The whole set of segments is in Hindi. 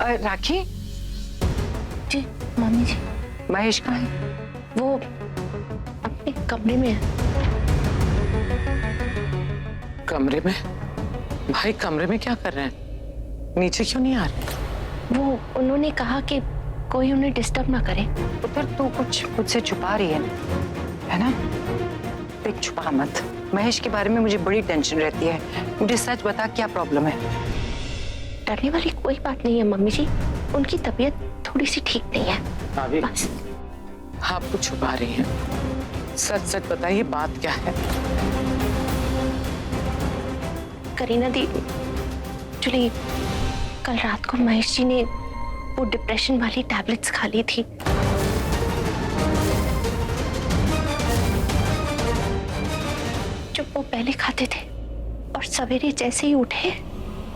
राखी जी मम्मी जी। महेश कहाँ है? वो अपने कमरे में है। कमरे में? भाई कमरे में क्या कर रहे हैं? नीचे क्यों नहीं आ रहे? वो उन्होंने कहा कि कोई उन्हें डिस्टर्ब ना करे। उधर तू कुछ मुझसे छुपा रही है ना? देख छुपा मत। महेश के बारे में मुझे बड़ी टेंशन रहती है। मुझे सच बता क्या प्रॉब्लम है? डरने वाली कोई बात नहीं है मम्मी जी, उनकी तबीयत थोड़ी सी ठीक नहीं है बस। आप कुछ छुपा रही हैं। सच सच बताइए बात क्या है? करीना दी, एक्चुअली कल रात को महेश जी ने वो डिप्रेशन वाली टैबलेट्स खा ली थी। जो वो पहले खाते थे और सवेरे जैसे ही उठे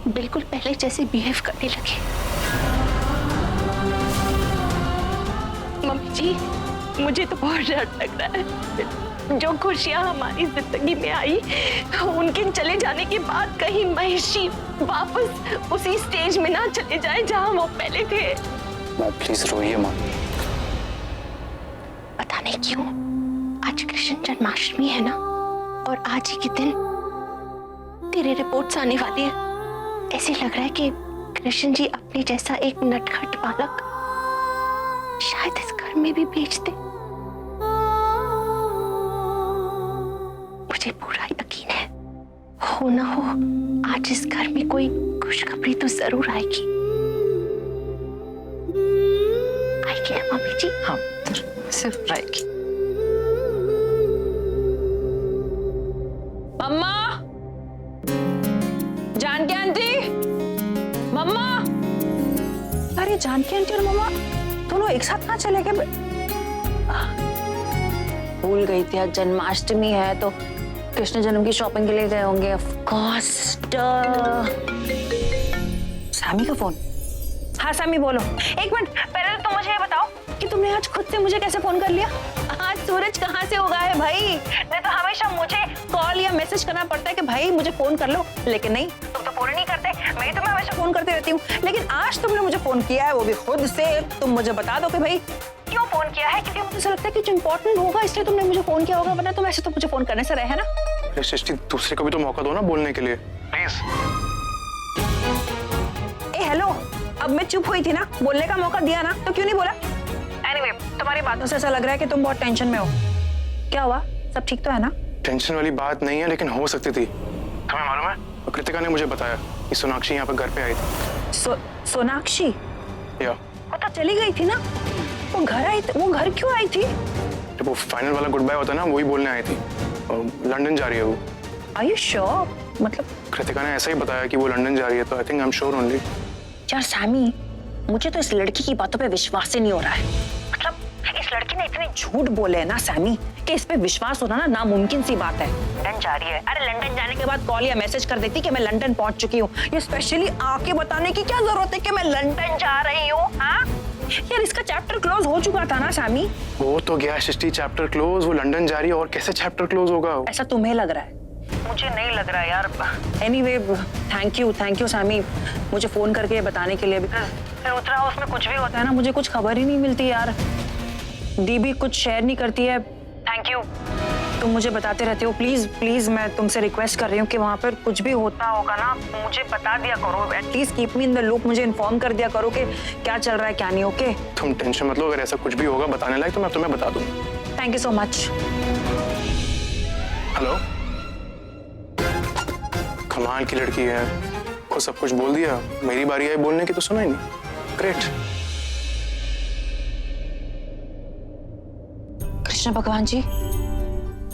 बिल्कुल पहले जैसे बिहेव करने लगे। मम्मी जी मुझे तो बहुत डर लग रहा है। जो खुशियां हमारी जिंदगी में आई उनके चले जाने के बाद कहीं महेश जी वापस उसी स्टेज में ना चले जाए जहां वो पहले थे। प्लीज रोइए माँ। पता नहीं क्यों आज कृष्ण जन्माष्टमी है ना, और आज ही के दिन तेरे रिपोर्ट्स आने वाली है। ऐसे लग रहा है कि कृष्ण जी अपने जैसा एक नटखट बालक शायद इस घर में भी भेज दे। मुझे पूरा यकीन है हो ना हो आज इस घर में कोई खुशखबरी तो जरूर आएगी। आएगी ना मम्मी जी? हाँ सिर्फ आएगी। मम्मा, जानकी आंटी, मम्मा। अरे जानकी आंटी और मम्मा दोनों एक साथ कहाँ चले गए? भूल गई थी आज जन्माष्टमी है तो कृष्ण जन्म की शॉपिंग के लिए गए होंगे। Of course. सामी का फोन। हाँ सामी बोलो। एक मिनट पहले तो तुम मुझे ये बताओ कि तुमने आज खुद से मुझे कैसे फोन कर लिया? आज सूरज कहाँ से उगा है भाई? नहीं तो हमेशा मुझे कॉल या मैसेज करना पड़ता है कि भाई मुझे फोन कर लो, लेकिन नहीं, तुम तो फोन ही नहीं करते। मैं ही तुम्हें हमेशा फोन करती रहती हूँ, लेकिन आज तुमने मुझे फोन किया है, वो भी खुद से। तुम मुझे बता दो कि भाई क्यों फोन किया है? क्योंकि मुझे ऐसा लगता है कि कुछ इंपॉर्टेंट होगा इसलिए तुमने मुझे फोन किया होगा, वरना तुम ऐसे तो मुझे फोन करने से रहे ना। सृष्टि दूसरे को भी तो मौका दो ना बोलने के लिए प्लीज। हेलो, अब मैं चुप हुई थी ना, बोलने का मौका दिया ना, तो क्यों नहीं बोला? एनीवे, तुम्हारी बातों से ऐसा लग रहा है कि तुम बहुत टेंशन में हो। क्या हुआ? सब ठीक तो है ना? टेंशन वाली बात नहीं है, लेकिन हो सकती थी। तुम्हें मालूम है, कृतिका ने मुझे बताया कि सोनाक्षी यहाँ पर घर पे आई थी। सोनाक्षी? या वो तो चली गई थी ना, वो घर आई थी। वो घर क्यों आई थी? जब वो फाइनल वाला गुड बाय होता ना, वही बोलने आई थी। लंदन जा रही है वो। Are you sure? मतलब कृतिका ने ऐसा ही बताया कि वो लंदन जा रही है, तो I think I am sure only. यार सैमी, मुझे तो इस लड़की की बातों पे विश्वास ही नहीं हो रहा है। मतलब इस लड़की ने इतने झूठ बोले हैं ना सैमी कि इस पे विश्वास होना ना नामुमकिन सी बात है। लंदन जा रही है? अरे लंदन जाने के बाद कॉल या मैसेज कर देती कि मैं लंदन पहुंच चुकी हूँ। ये स्पेशली आके बताने की क्या जरूरत है कि मैं लंदन जा रही हूँ? हाँ यार, इसका चैप्टर क्लोज हो चुका था ना सैमी। वो तो गया सृष्टि चैप्टर क्लोज, वो लंदन जा रही है और कैसे चैप्टर क्लोज होगा? ऐसा तुम्हें लग रहा है, मुझे नहीं लग रहा यार। एनीवे थैंक यू सैमी मुझे फोन करके बताने के लिए। फिर उतरा हाउस में कुछ भी होता है ना, मुझे कुछ खबर ही नहीं मिलती यार। दी भी कुछ शेयर नहीं करती है। थैंक यू, तुम मुझे बताते रहते हो। प्लीज प्लीज मैं तुमसे रिक्वेस्ट कर रही हूँ कि वहाँ पर कुछ भी होता होगा ना मुझे बता दिया करो। At least keep me in the loop, मुझे इन्फॉर्म कर दिया करो कि क्या चल रहा है क्या नहीं। ओके तुम टेंशन मत लो, अगर ऐसा कुछ भी होगा बताने लायक तो मैं तुम्हें बता दूँ। Thank you so much. Hello, कमाल की लड़की है, को सब कुछ बोल दिया। मेरी बारी आई बोलने की तो सुना ही नहीं। ग्रेट। कृष्ण भगवान जी,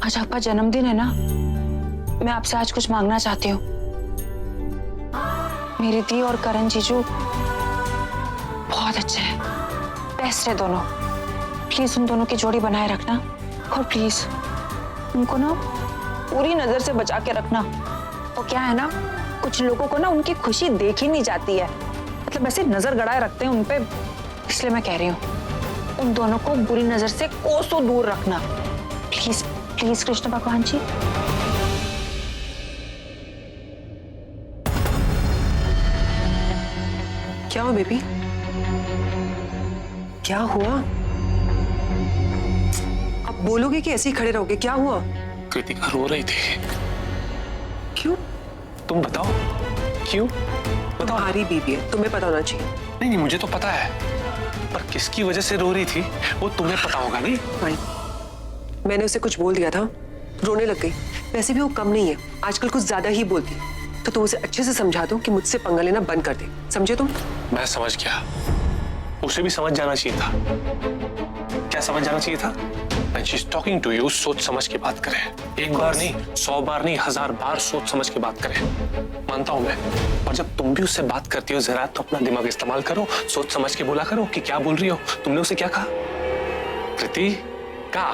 आज आपका जन्मदिन है ना, मैं आपसे आज कुछ मांगना चाहती हूँ। मेरी दी और करण जीजू बहुत अच्छे हैं, बेस्ट है दोनों। प्लीज उन दोनों की जोड़ी बनाए रखना, और प्लीज उनको ना पूरी नजर से बचा के रखना। वो क्या है ना, कुछ लोगों को ना उनकी खुशी देखी नहीं जाती है, मतलब ऐसे नजर गड़ाए रखते हैं उनपे, इसलिए मैं कह रही हूँ उन दोनों को बुरी नजर से कोसों दूर रखना। प्लीज प्लीज कृष्ण भगवान जी। क्या हो बेबी? क्या हुआ? अब बोलोगे कि ऐसे ही खड़े रहोगे? क्या हुआ? कृतिका रो रही थी। क्यों? तुम बताओ क्यों? बताओ। तुम्हारी बीवी है, तुम्हें पता होना चाहिए। नहीं नहीं, मुझे तो पता है, पर किसकी वजह से रो रही थी वो तुम्हें पता होगा। नहीं फाइन, मैंने उसे कुछ बोल दिया था, रोने लग गई। वैसे भी वो कम नहीं है, आजकल कुछ ज्यादा ही बोलती है। तो तुम उसे अच्छे से समझा दो कि मुझसे पंगा लेना बंद कर दे, समझे तुम? मैं समझ गया, उसे भी समझ जाना चाहिए था। क्या समझ जाना चाहिए था? When she's talking to you, सोच समझ के बात करें। एक बार नहीं, 100 बार नहीं, 1000 बार सोच समझ के बात करें। मानता हूं मैं, और जब तुम भी उससे बात करती हो जरा तो अपना दिमाग इस्तेमाल करो, सोच समझ के बोला करो कि क्या बोल रही हो। तुमने उसे क्या कहा? कृति का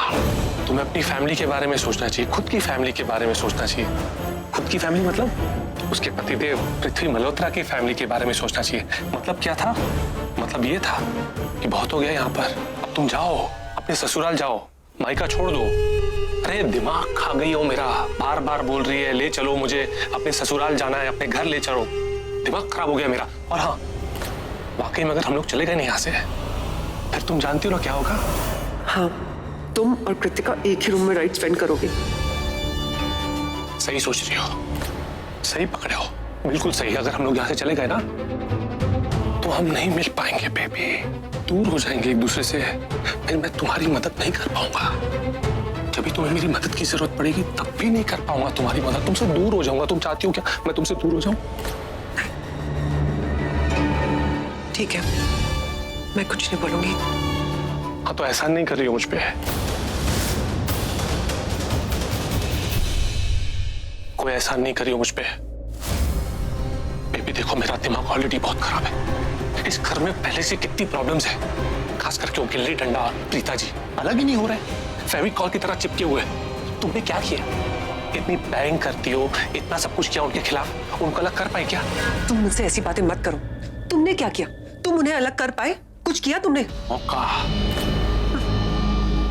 तुम्हें अपनी फैमिली के बारे में सोचना चाहिए, खुद की फैमिली के बारे में सोचना चाहिए। खुद की फैमिली मतलब उसके पतिदेव पृथ्वी मल्होत्रा की फैमिली के बारे में सोचना चाहिए। मतलब क्या था? मतलब ये था कि बहुत हो गया यहाँ पर, अब तुम जाओ, अपने ससुराल जाओ, मायका छोड़ दो। अरे दिमाग खा गई हो मेरा, बार बार बोल रही है ले चलो मुझे, अपने ससुराल जाना है, अपने घर ले चलो। दिमाग खराब हो गया मेरा। और हाँ, वाकई में अगर हम लोग चले गए नहीं यहाँ से, फिर तुम जानती हो ना क्या होगा? हाँ, तुम और कृतिका एक ही रूम में राइट स्पेंड करोगे। सही सोच रही हो, सही पकड़े हो, बिल्कुल सही। अगर हम लोग यहाँ से चले गए ना तो हम नहीं मिल पाएंगे बेबी, दूर हो जाएंगे एक दूसरे से। फिर मैं तुम्हारी मदद नहीं कर पाऊंगा। जब भी तुम्हें मेरी मदद की जरूरत पड़ेगी तब भी नहीं कर पाऊंगा तुम्हारी मदद। तुमसे दूर हो जाऊंगा। तुम चाहती हो क्या मैं तुमसे दूर हो जाऊं? ठीक है, मैं कुछ नहीं बोलूंगी। हाँ, तो एहसान नहीं कर रही हो मुझ पे? कोई एहसान नहीं कर रही हो मुझ पे? बेबी देखो, मेरा दिमाग ऑलरेडी बहुत खराब है। इस घर में पहले से कितनी प्रॉब्लम्स है, खास करके वो गिल्ली डंडा प्रीता जी अलग ही नहीं हो रहे, फेविकॉल की तरह चिपके हुए। तुमने क्या किया? इतनी प्लानिंग करती हो, इतना सब कुछ किया उनके खिलाफ, उनको अलग कर पाए क्या? तुम मुझसे ऐसी बातें मत करो। तुमने क्या किया? तुम उन्हें अलग कर पाए? कुछ किया तुमने? मौका,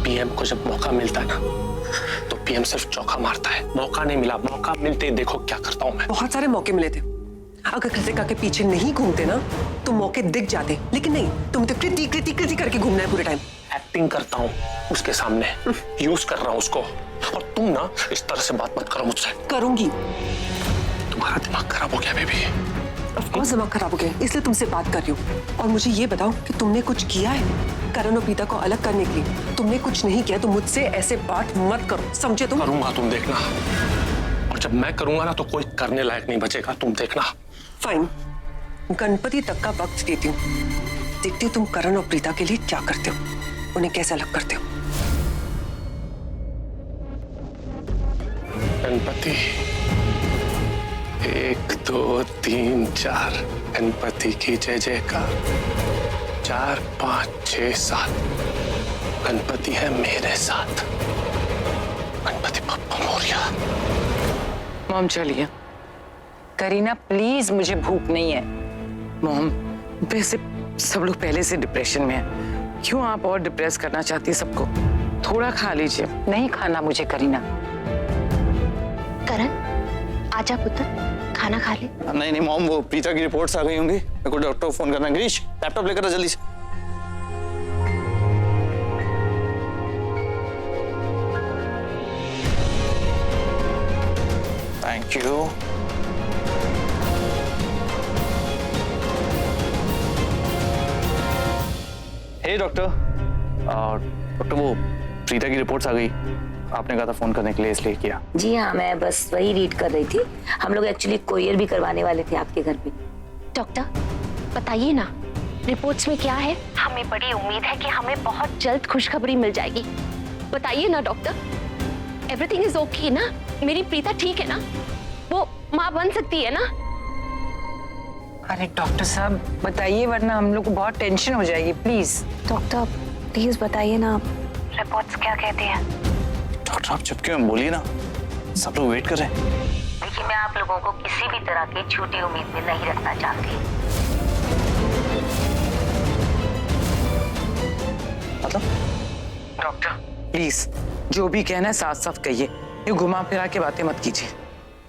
पीएम को जब मौका मिलता है ना तो पीएम सिर्फ चौका मारता है। मौका नहीं मिला, मौका मिलते ही देखो क्या करता हूं मैं। बहुत सारे मौके मिले थे। अगर कृतिका के पीछे नहीं घूमते ना तो मौके दिख जाते, लेकिन नहीं, तुम तो कृति कृति कृति करके घूमना है पूरे टाइम। एक्टिंग करता हूँ उसके सामने, यूज कर रहा हूँ उसको। और तुम ना इस तरह से बात मत करो मुझसे। करूंगी। तुम्हारा दिमाग खराब हो गया बेबी। ऑफ कोर्स दिमाग खराब हो गया, इसलिए तुमसे बात कर रही हूँ। और मुझे ये बताओ कि तुमने कुछ किया है करण और प्रीता को अलग करने के लिए? तुमने कुछ नहीं किया तो मुझसे ऐसे बात मत करो, समझे तुम? करूंगा, तुम देखना। और जब मैं करूंगा ना तो कोई करने लायक नहीं बचेगा, तुम देखना। फाइन, गणपति तक का वक्त देती हूँ, देखती हूँ तुम करण और प्रीता के लिए क्या करते हो, उन्हें कैसे अलग करते हो। गणपति 1 2 3 4, गणपति की जय जयकार। 4 5 6 7, गणपति है मेरे साथ। गणपति बप्पा मोरया। मॉम चलिए। करीना प्लीज, मुझे भूख नहीं है। मॉम, वैसे सब लोग पहले से डिप्रेशन में हैं, क्यों आप और डिप्रेस करना चाहती है सबको? थोड़ा खा लीजिए। नहीं खाना मुझे करीना। करण, आजा पुत्र, खाना खा ले। नहीं नहीं मॉम, वो प्रीता की रिपोर्ट्स आ गई होंगी, मेरे को डॉक्टर को फोन करना है। गिरीश, लैपटॉप लेकर आ जल्दी से। Thank you. Hey doctor, doctor वो प्रीता की रिपोर्ट्स आ गई, आपने कहा था फोन करने के लिए, इसलिए किया। जी हाँ, मैं बस वही रीड कर रही थी। हम लोग एक्चुअली कोरियर भी करवाने वाले थे आपके घर पे। डॉक्टर बताइए ना, रिपोर्ट्स में क्या है? हमें बड़ी उम्मीद है कि हमें बहुत जल्द खुशखबरी मिल जाएगी। बताइए ना डॉक्टर, एवरीथिंग इज ओके ना? मेरी प्रीता ठीक है ना? वो माँ बन सकती है ना? अरे डॉक्टर साहब बताइए, वरना हम लोग को बहुत टेंशन हो जाएगी। प्लीज डॉक्टर प्लीज बताइए ना, रिपोर्ट्स क्या कहती हैं? डॉक्टर आप चुप क्यों, बोलिए ना, सब लोग वेट कर रहे हैं। देखिए, मैं आप लोगों को किसी भी तरह की झूठी उम्मीद में नहीं रखना चाहती। मतलब? डॉक्टर प्लीज, जो भी कहना है साफ साफ कहिए, ये घुमा फिरा के बातें मत कीजिए।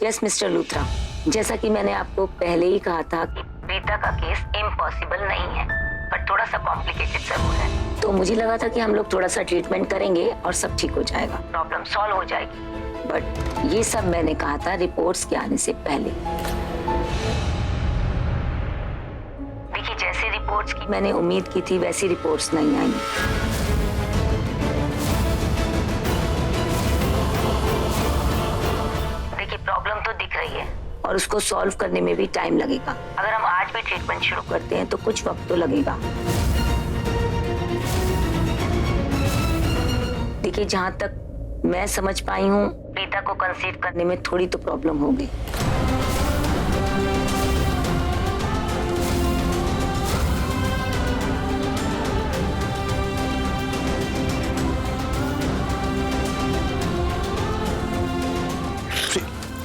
यस मिस्टर लूथरा, जैसा कि मैंने आपको पहले ही कहा था कि प्रीता का केस इम्पॉसिबल नहीं है। पर थोड़ा सा कॉम्प्लिकेटेड जरूर है। तो मुझे लगा था कि हम लोग थोड़ा सा ट्रीटमेंट करेंगे और सब ठीक हो जाएगा, प्रॉब्लम सॉल्व हो जाएगी। बट ये सब मैंने कहा था रिपोर्ट्स के आने से पहले। देखिए, जैसे रिपोर्ट्स की मैंने उम्मीद की थी वैसी रिपोर्ट्स नहीं आई। देखिए, प्रॉब्लम तो दिख रही है और उसको सॉल्व करने में भी टाइम लगेगा। अगर हम आज भी ट्रीटमेंट शुरू करते हैं तो कुछ वक्त तो लगेगा। देखिए, जहां तक मैं समझ पाई हूँ, प्रीता को कंसीव करने में थोड़ी तो प्रॉब्लम होगी।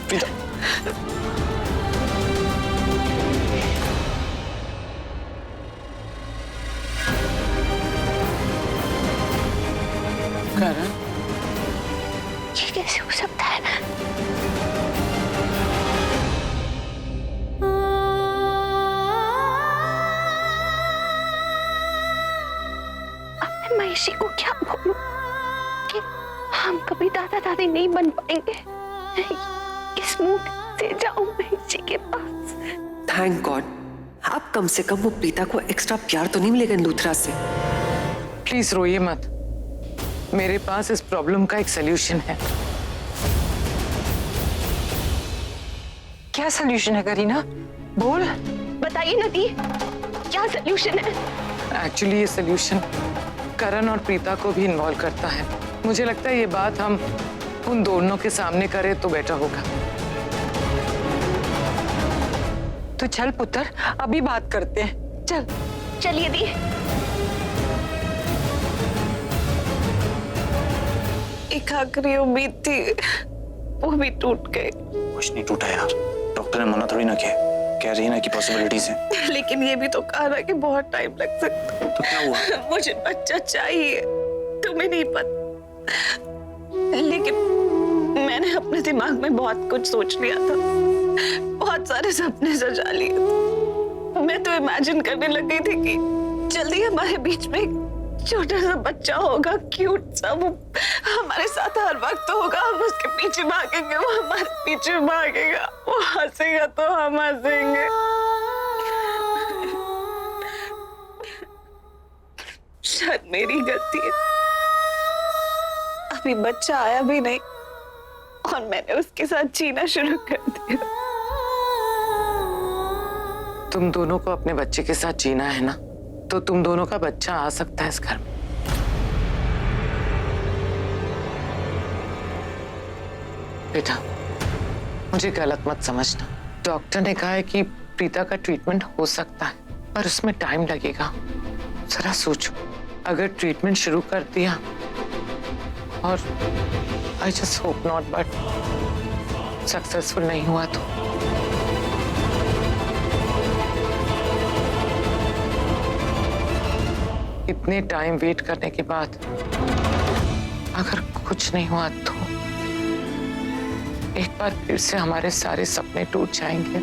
प्रीता, करण, ये कैसे हो सकता है? अब मैं महिषी को क्या बोलूं कि हम कभी दादा दादी नहीं बन पाएंगे? इस मुंह से जाऊं महिषी के पास? थैंक गॉड, अब कम से कम वो प्रीता को एक्स्ट्रा प्यार तो नहीं मिलेगा लूथरा से। प्लीज रोइए मत, मेरे पास इस प्रॉब्लम का एक सोल्यूशन है। क्या सोल्यूशन है करीना? बोल। बताइए ना दी, क्या सोल्यूशन है? एक्चुअली ये सोल्यूशन करण और प्रीता को भी इन्वॉल्व करता है। मुझे लगता है ये बात हम उन दोनों के सामने करें तो बेटर होगा। तो चल पुत्र, अभी बात करते हैं, चल। चलिए दी। एक आखिरी उम्मीद थी, वो भी टूट गई। कुछ नहीं टूटा यार, डॉक्टर ने मना थोड़ी ना किया, कह रही है ना कि पॉसिबिलिटीज हैं। लेकिन ये भी तो कहा ना कि बहुत टाइम लग सकता है। तो क्या हुआ? मुझे बच्चा चाहिए, तुम्हें नहीं पता। लेकिन मैंने अपने दिमाग में बहुत कुछ सोच लिया था, बहुत सारे सपने सजा लिए। मैं तो इमेजिन करने लग गई थी कि जल्दी हमारे बीच में एक छोटा सा बच्चा होगा, क्यूट सा, वो हमारे साथ हर वक्त होगा। हम उसके पीछे भागेंगे, वो हमारे पीछे भागेगा, वो हंसेगा तो हम हंसेंगे। शायद मेरी गलती है, अभी बच्चा आया भी नहीं और मैंने उसके साथ जीना शुरू कर दिया। तुम दोनों को अपने बच्चे के साथ जीना है ना, तो तुम दोनों का बच्चा आ सकता है इस घर में। बेटा, मुझे गलत मत समझना। डॉक्टर ने कहा है कि प्रीता का ट्रीटमेंट हो सकता है, पर उसमें टाइम लगेगा। जरा सोचो, अगर ट्रीटमेंट शुरू कर दिया और I just hope not but successful नहीं हुआ तो इतने टाइम वेट करने के बाद अगर कुछ नहीं हुआ तो एक बार फिर से हमारे सारे सपने टूट जाएंगे।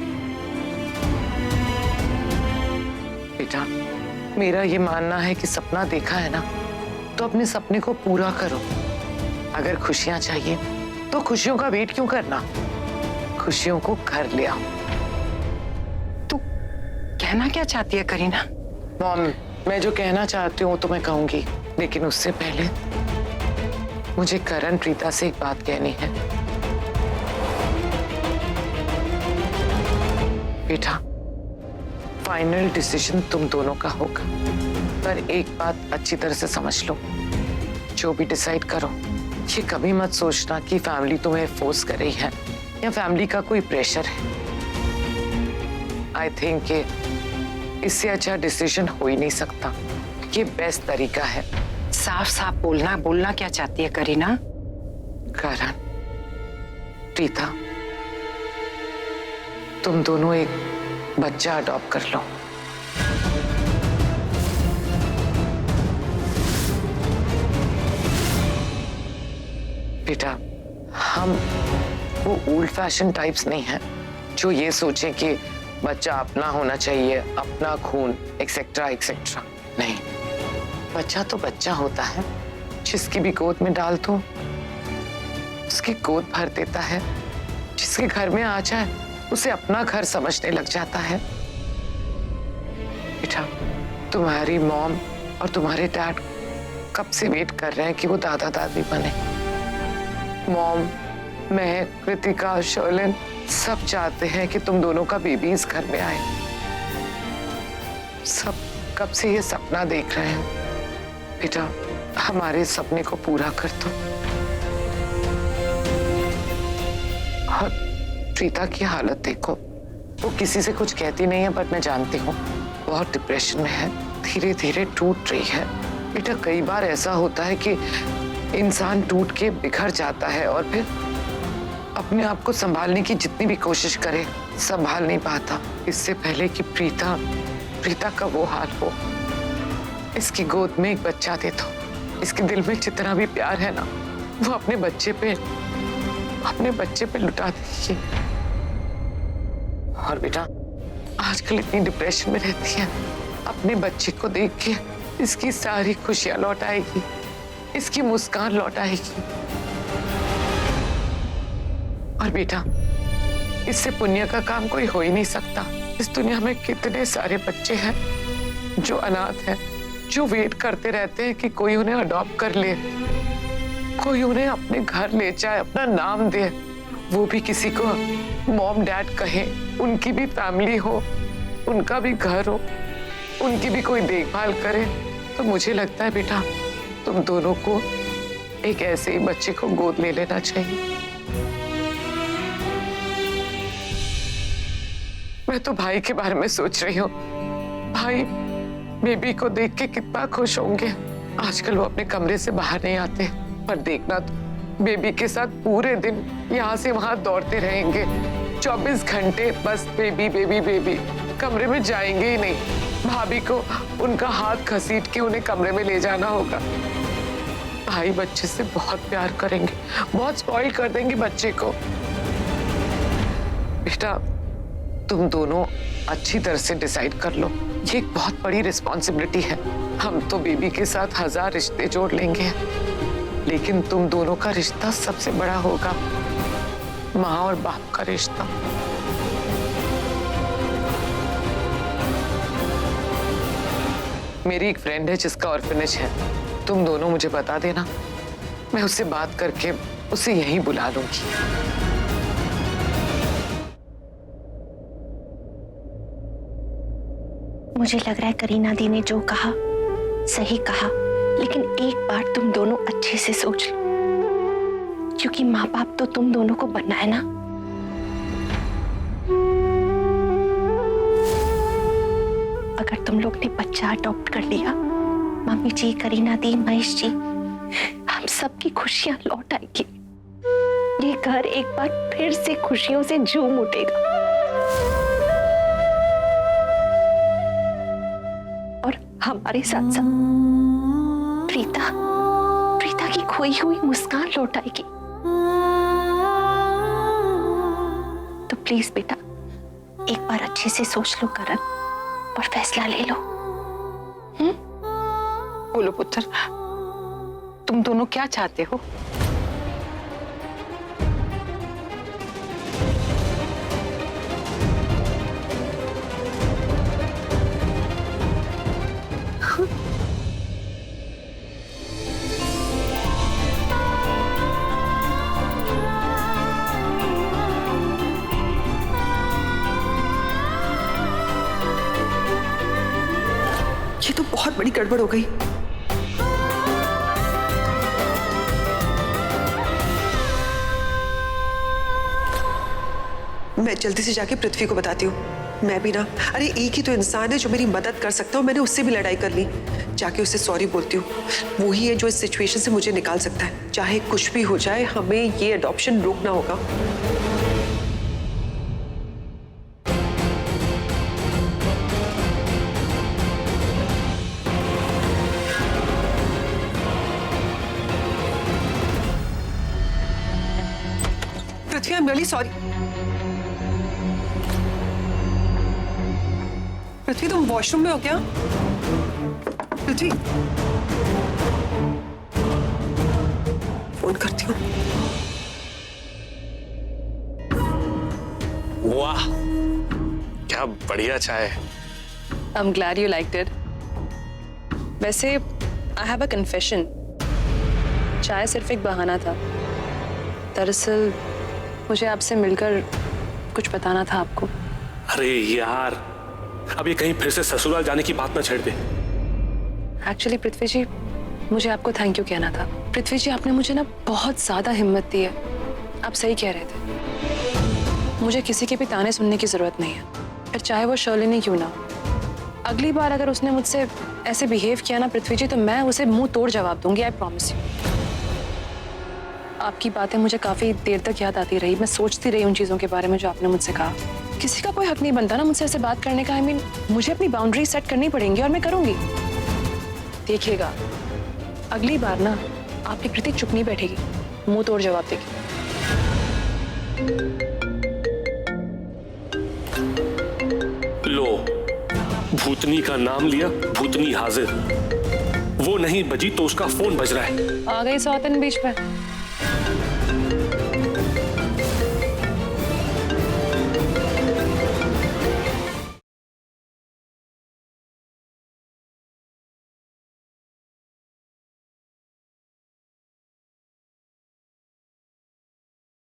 बेटा, मेरा ये मानना है कि सपना देखा है ना, तो अपने सपने को पूरा करो। अगर खुशियां चाहिए तो खुशियों का वेट क्यों करना, खुशियों को घर ले आओ। तू कहना क्या चाहती है करीना? मॉम, मैं जो कहना चाहती हूँ तो मैं कहूंगी, लेकिन उससे पहले मुझे करण प्रीता से एक बात कहनी है। बेटा, फाइनल डिसीजन तुम दोनों का होगा, पर एक बात अच्छी तरह से समझ लो, जो भी डिसाइड करो ये कभी मत सोचना कि फैमिली तुम्हें फोर्स कर रही है या फैमिली का कोई प्रेशर है। आई थिंक इससे अच्छा डिसीजन हो ही नहीं सकता। ये बेस्ट तरीका है। साफ साफ बोलना क्या चाहती है करीना? करण, प्रीता, तुम दोनों एक बच्चा अडॉप्ट कर लो। बेटा, हम वो ओल्ड फैशन टाइप्स नहीं हैं जो ये सोचें कि बच्चा अपना होना चाहिए, अपना खून, एक्सेट्रा एक्सेट्रा। नहीं, बच्चा तो बच्चा होता है, जिसकी भी गोद में डाल दो उसकी गोद भर देता है। जिसके घर में आ जाए उसे अपना घर समझने लग जाता है। बेटा, तुम्हारी मॉम और तुम्हारे डैड कब से वेट कर रहे हैं कि वो दादा दादी बने। मॉम, मैं, कृतिका, शर्लिन सब चाहते हैं कि तुम दोनों का बेबी इस घर में आए। सब कब से ये सपना देख रहे हैं। बेटा, हमारे सपने को पूरा कर दो। और प्रीता की हालत देखो, वो किसी से कुछ कहती नहीं है, बट मैं जानती हूँ बहुत डिप्रेशन में है, धीरे धीरे टूट रही है। बेटा, कई बार ऐसा होता है कि इंसान टूट के बिखर जाता है और फिर अपने आप को संभालने की जितनी भी कोशिश करे संभाल नहीं पाता। इससे पहले कि प्रीता का वो हाल हो, इसकी गोद में एक बच्चा दे दो। इसके दिल में जितना भी प्यार है ना, वो अपने बच्चे पे लुटा दीजिए। और बेटा, आजकल इतनी डिप्रेशन में रहती है, अपने बच्चे को देख के इसकी सारी खुशियां लौट आएगी, इसकी मुस्कान लौट आएगी। और बेटा, इससे पुण्य का काम कोई हो ही नहीं सकता। इस दुनिया में कितने सारे बच्चे हैं जो अनाथ हैं, जो वेट करते रहते हैं कि कोई उन्हें अडॉप्ट कर ले, कोई उन्हें अपने घर ले जाए, अपना नाम दे, वो भी किसी को मॉम डैड कहे, उनकी भी फैमिली हो, उनका भी घर हो, उनकी भी कोई देखभाल करे। तो मुझे लगता है बेटा, तुम दोनों को एक ऐसे ही बच्चे को गोद ले लेना चाहिए। मैं तो भाई के बारे में सोच रही हूँ। भाई बेबी को देख के कितना खुश होंगे। आजकल वो अपने कमरे से बाहर नहीं आते, पर देखना तो बेबी के साथ पूरे दिन यहाँ से वहां दौड़ते रहेंगे। 24 घंटे बस बेबी बेबी बेबी, कमरे में जाएंगे ही नहीं। भाभी को उनका हाथ घसीट के उन्हें कमरे में ले जाना होगा। भाई बच्चे से बहुत प्यार करेंगे, बहुत स्पॉइल कर देंगे बच्चे को। बेटा, तुम दोनों अच्छी तरह से डिसाइड कर लो, ये एक बहुत बड़ी रिस्पॉन्सिबिलिटी है। हम तो बेबी के साथ 1000 रिश्ते जोड़ लेंगे, लेकिन तुम दोनों का रिश्ता सबसे बड़ा होगा, माँ और बाप का रिश्ता। मेरी एक फ्रेंड है जिसका ऑर्फनेज है, तुम दोनों मुझे बता देना, मैं उससे बात करके उसे यहीं बुला लूंगी। मुझे लग रहा है करीना दी ने जो कहा सही कहा, लेकिन एक बार तुम दोनों अच्छे से सोच लो, क्योंकि माँ बाप तो तुम दोनों को बनना है ना। अगर तुम लोग ने बच्चा अडॉप्ट कर लिया, मम्मी जी, करीना दी, महेश जी, हम सबकी खुशियां लौट आएगी। ये घर एक बार फिर से खुशियों से झूम उठेगा। और हमारे साथ साथ प्रीता की खोई हुई मुस्कान लौट आएगी। तो प्लीज बेटा, एक बार अच्छे से सोच लो करण, और फैसला ले लो। बोलो पुत्र, तुम दोनों क्या चाहते हो? ये तो बहुत बड़ी गड़बड़ हो गई। मैं जल्दी से जाके पृथ्वी को बताती हूँ। मैं भी ना, अरे एक ही तो इंसान है जो मेरी मदद कर सकता है, मैंने उससे भी लड़ाई कर ली। जाके उससे सॉरी बोलती हूँ। वो ही है जो इस सिचुएशन से मुझे निकाल सकता है। चाहे कुछ भी हो जाए, हमें ये अडॉप्शन रोकना होगा। पृथ्वी, आई एम रियली सॉरी। पृथ्वी, तुम वॉशरूम में हो क्या? पृथ्वी, फोन करती हूँ। वाह, क्या बढ़िया चाय। I'm glad you liked it. वैसे I have a confession. चाय सिर्फ एक बहाना था। दरअसल मुझे आपसे मिलकर कुछ बताना था आपको। अरे यार, अब ये कहीं फिर से ससुराल जाने की बात ना छेड़ दे। एक्चुअली पृथ्वी जी, मुझे आपको थैंक यू कहना था। पृथ्वी जी, आपने मुझे ना बहुत ज्यादा हिम्मत दी है। आप सही कह रहे थे, मुझे किसी के भी ताने सुनने की जरूरत नहीं है, फिर चाहे वो शर्लिनी क्यों ना हो। अगली बार अगर उसने मुझसे ऐसे बिहेव किया ना पृथ्वी जी, तो मैं उसे मुंह तोड़ जवाब दूंगी, आई प्रॉमिस यू। आपकी बातें मुझे काफी देर तक याद आती रही, मैं सोचती रही उन चीजों के बारे में जो आपने मुझसे कहा। किसी का कोई हक नहीं बनता ना मुझसे ऐसे बात करने का। मुझे अपनी बाउंड्री सेट करनी पड़ेंगी और मैं करूंगी। देखिएगा, अगली बार ना आपकी कृति चुप नहीं बैठेगी, मुंह तोड़ जवाब देगी। लो, भूतनी का नाम लिया, भूतनी हाजिर। वो नहीं बजी तो उसका फोन बज रहा है। आ गई सौतन बीच में।